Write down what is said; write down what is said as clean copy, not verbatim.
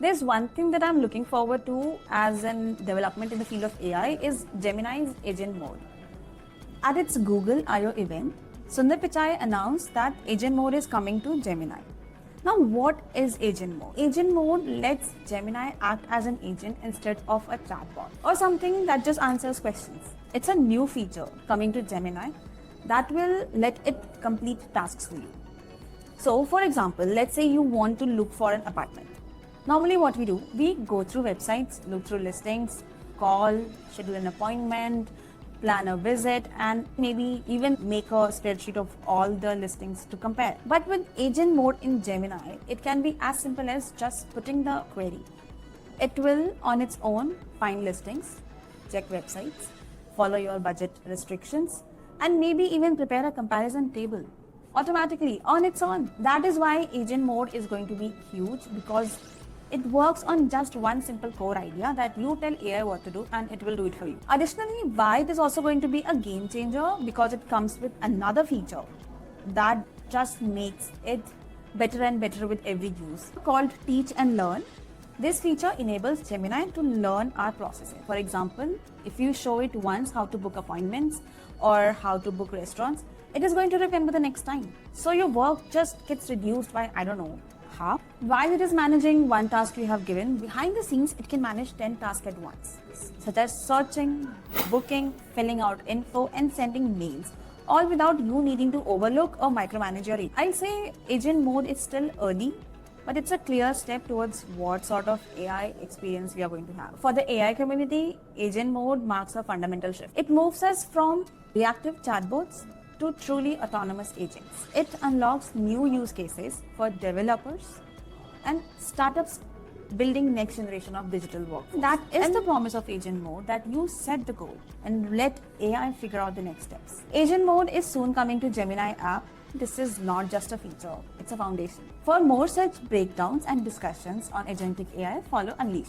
There's one thing that I'm looking forward to as an development in the field of AI is Gemini's agent mode. At its Google I/O event, Sundar Pichai announced that agent mode is coming to Gemini. Now, what is agent mode? Agent mode lets Gemini act as an agent instead of a chatbot or something that just answers questions. It's a new feature coming to Gemini that will let it complete tasks for you. So, for example, let's say you want to look for an apartment. Normally, what we do, we go through websites, look through listings, call, schedule an appointment, plan a visit, and maybe even make a spreadsheet of all the listings to compare. But with agent mode in Gemini, it can be as simple as just putting the query. It will, on its own, find listings, check websites, follow your budget restrictions, and maybe even prepare a comparison table automatically on its own. That is why agent mode is going to be huge, because it works on just one simple core idea that you tell AI what to do and it will do it for you. Additionally, why it is also going to be a game changer, because it comes with another feature that just makes it better and better with every use, called Teach and Learn. This feature enables Gemini to learn our processes. For example, if you show it once how to book appointments or how to book restaurants, it is going to remember the next time. So your work just gets reduced by, I don't know, half. While it is managing one task you have given, behind the scenes it can manage 10 tasks at once, such as searching, booking, filling out info, and sending mails, all without you needing to overlook or micromanage your agent. I'll say agent mode is still early, but it's a clear step towards what sort of AI experience we are going to have. For the AI community, agent mode marks a fundamental shift. It moves us from reactive chatbots to truly autonomous agents. It unlocks new use cases for developers and startups building next generation of digital work. That is the promise of agent mode, that you set the goal and let AI figure out the next steps. Agent mode is soon coming to Gemini app. This is not just a feature, it's a foundation. For more such breakdowns and discussions on agentic AI, follow Unleash.